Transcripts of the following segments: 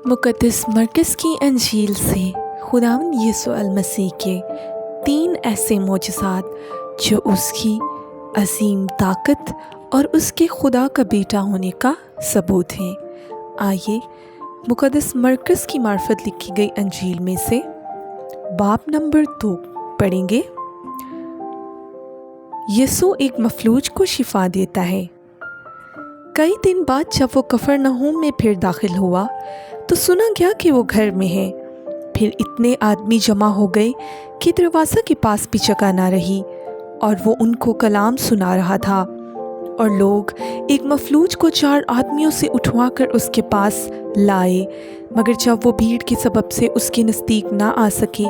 मुक़द्दस मरकज़ की अंजील से खुदावंद यीशु मसीह के 3 ऐसे मोजज़ात जो उसकी अज़ीम ताकत और उसके खुदा का बेटा होने का सबूत हैं। आइए मुक़द्दस मरकज़ की मार्फत लिखी गई अंजील में से बाब नंबर 2 पढ़ेंगे। यीशु एक मफलूज को शिफा देता है। कई दिन बाद जब वो कफरनहूम में फिर दाखिल हुआ तो सुना गया कि वो घर में है। फिर इतने आदमी जमा हो गए कि दरवाज़ा के पास भी जगह ना रही और वो उनको कलाम सुना रहा था। और लोग एक मफलूज को 4 आदमियों से उठवा कर उसके पास लाए, मगर जब वो भीड़ के सबब से उसके नज़दीक ना आ सके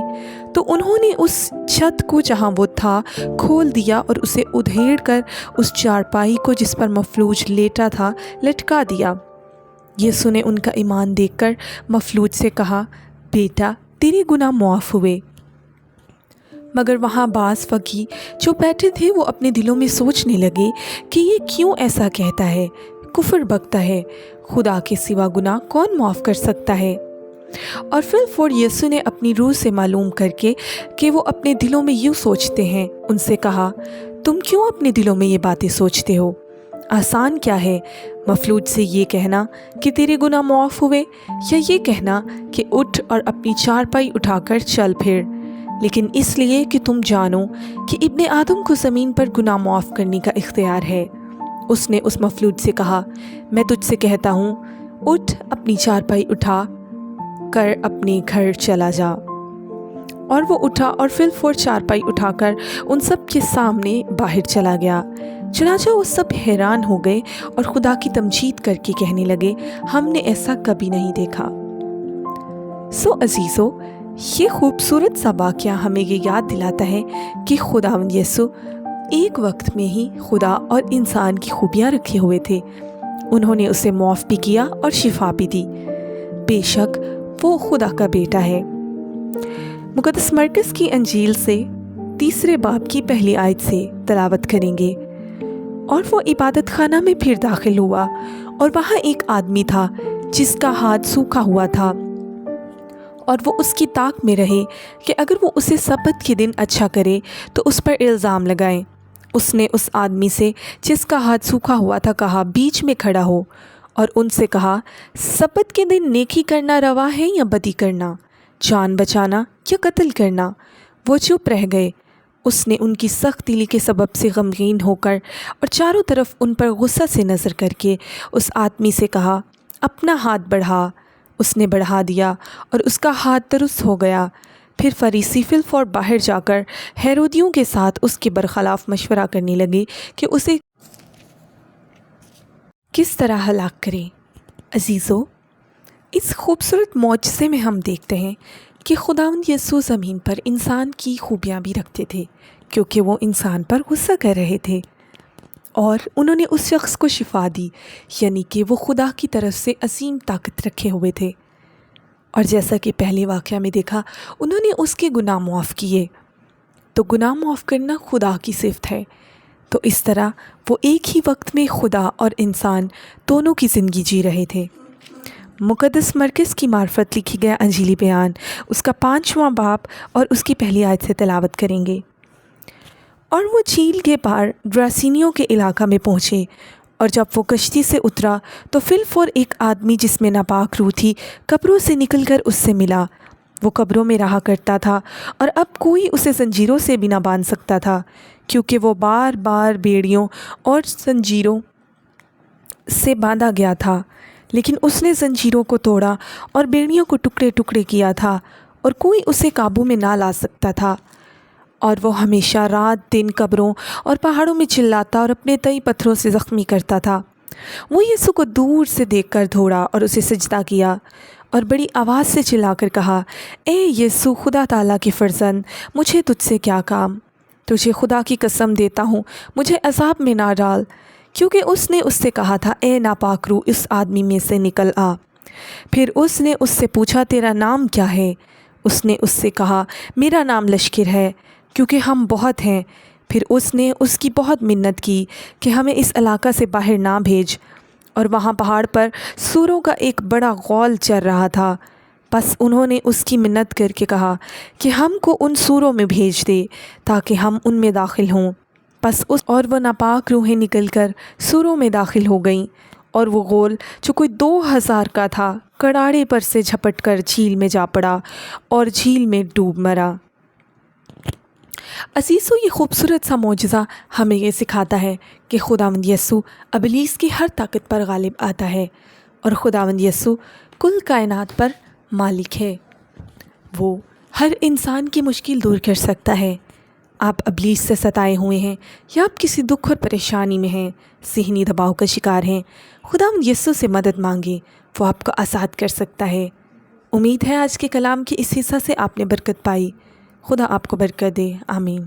तो उन्होंने उस छत को जहाँ वो था खोल दिया और उसे उधेड़ कर उस चारपाई को जिस पर मफलूज लेटा था लटका दिया। यीशु ने उनका ईमान देखकर मफलूज से कहा, बेटा तेरे गुनाह मुआफ़ हुए। मगर वहाँ बाज़ फ़कीह जो बैठे थे वो अपने दिलों में सोचने लगे कि ये क्यों ऐसा कहता है, कुफ्र बकता है, खुदा के सिवा गुनाह कौन मुआफ़ कर सकता है। और फिर यीशु ने अपनी रूह से मालूम करके कि वो अपने दिलों में यूँ सोचते हैं, उनसे कहा, तुम क्यों अपने दिलों में ये बातें सोचते हो? आसान क्या है मफलूज से ये कहना कि तेरे गुनाह मुआफ़ हुए, या ये कहना कि उठ और अपनी चारपाई उठाकर चल फिर। लेकिन इसलिए कि तुम जानो कि इब्ने आदम को ज़मीन पर गुनाह मुआफ़ करने का इख्तियार है। उसने उस मफलूज से कहा, मैं तुझसे कहता हूँ, उठ अपनी चारपाई उठा कर अपने घर चला जा। और वो उठा और फिर चारपाई उठाकर उन सब के सामने बाहर चला गया। चनाचा वो सब हैरान हो गए और खुदा की तमजीद करके कहने लगे, हमने ऐसा कभी नहीं देखा। अजीज़ों, ये खूबसूरत सा वाक़या हमें ये याद दिलाता है कि खुदावंद यीशु एक वक्त में ही खुदा और इंसान की खूबियाँ रखे हुए थे। उन्होंने उसे मुआफ़ भी किया और शिफा भी दी। बेशक वो खुदा का बेटा है। मुक़द्दस मरकज़ की अंजील से 3 बाब की पहली आयत से तलावत करेंगे। और वो इबादत खाना में फिर दाखिल हुआ और वहाँ एक आदमी था जिसका हाथ सूखा हुआ था, और वो उसकी ताक में रहे कि अगर वो उसे सब्त के दिन अच्छा करे तो उस पर इल्ज़ाम लगाएं। उसने उस आदमी से जिसका हाथ सूखा हुआ था कहा, बीच में खड़ा हो, और उनसे कहा, सब्त के दिन नेकी करना रवा है या बदी करना, जान बचाना या कत्ल करना? वो चुप रह गए। उसने उनकी सख्त दिली के सबब से गमगीन होकर और चारों तरफ उन पर गुस्सा से नज़र करके उस आदमी से कहा, अपना हाथ बढ़ा। उसने बढ़ा दिया और उसका हाथ दुरुस्त हो गया। फिर फरीसी फिलफौर बाहर जाकर हेरोदियों के साथ उसके बरखलाफ मशवरा करने लगे कि उसे किस तरह हलाक करें। अजीज़ों, इस खूबसूरत मौजज़े में हम देखते हैं कि खुदावंद यीशु ज़मीन पर इंसान की खूबियाँ भी रखते थे, क्योंकि वो इंसान पर गुस्सा कर रहे थे और उन्होंने उस शख्स को शिफा दी, यानी कि वो खुदा की तरफ से अजीम ताकत रखे हुए थे। और जैसा कि पहले वाक़या में देखा, उन्होंने उसके गुनाह मुआफ़ किए। तो गुनाह मुआफ़ करना खुदा की सिफ़त है। तो इस तरह वो एक ही वक्त में खुदा और इंसान दोनों की ज़िंदगी जी रहे थे। मुक़द्दस मरकज़ की मार्फत लिखी गया अंजीली बयान उसका 5वां बाब और उसकी पहली आयत से तलावत करेंगे। और वो झील के पार ग्रासीनियों के इलाका में पहुँचे, और जब वो कश्ती से उतरा तो फिलफौर एक आदमी जिसमें नापाक रूह थी कब्रों से निकलकर उससे मिला। वो कब्रों में रहा करता था और अब कोई उसे जंजीरों से भी ना बांध सकता था, क्योंकि वो बार बार बेड़ियों और जंजीरों से बांधा गया था। लेकिन उसने जंजीरों को तोड़ा और बेड़ियों को टुकड़े टुकड़े किया था, और कोई उसे काबू में ना ला सकता था। और वो हमेशा रात दिन कब्रों और पहाड़ों में चिल्लाता और अपने तई पत्थरों से ज़ख्मी करता था। वो यीशु को दूर से देखकर दौड़ा और उसे सजदा किया और बड़ी आवाज़ से चिल्लाकर कहा, ए यीशु, खुदा ताला के फ़र्जंद, मुझे तुझसे क्या काम? तुझे खुदा की कसम देता हूँ, मुझे अज़ाब में ना डाल। क्योंकि उसने उससे कहा था, ए नापाक रूह, इस आदमी में से निकल आ। फिर उसने उससे पूछा, तेरा नाम क्या है? उसने उससे कहा, मेरा नाम लश्कर है, क्योंकि हम बहुत हैं। फिर उसने उसकी बहुत मिन्नत की कि हमें इस इलाका से बाहर ना भेज, اور وہاں پہاڑ پر سوروں کا ایک بڑا غول چر رہا تھا۔ بس انہوں نے اس کی منت کر کے کہا کہ ہم کو ان سوروں میں بھیج دے تاکہ ہم ان میں داخل ہوں۔ بس وہ ناپاک روحیں نکل کر سوروں میں داخل ہو گئیں، اور وہ غول جو کوئی 2000 کا تھا کڑاڑے پر سے جھپٹ کر جھیل میں جا پڑا اور جھیل میں ڈوب مرا۔ عزیزو، یہ خوبصورت سا معجزہ ہمیں یہ سکھاتا ہے کہ خداوند یسوع ابلیس کی ہر طاقت پر غالب آتا ہے، اور خداوند یسوع کل کائنات پر مالک ہے۔ وہ ہر انسان کی مشکل دور کر سکتا ہے۔ آپ ابلیس سے ستائے ہوئے ہیں یا آپ کسی دکھ اور پریشانی میں ہیں، ذہنی دباؤ کا شکار ہیں، خداوند یسوع سے مدد مانگیں، وہ آپ کو آزاد کر سکتا ہے۔ امید ہے آج کے کلام کے اس حصہ سے آپ نے برکت پائی۔ خدا آپ کو برکت دے، آمین۔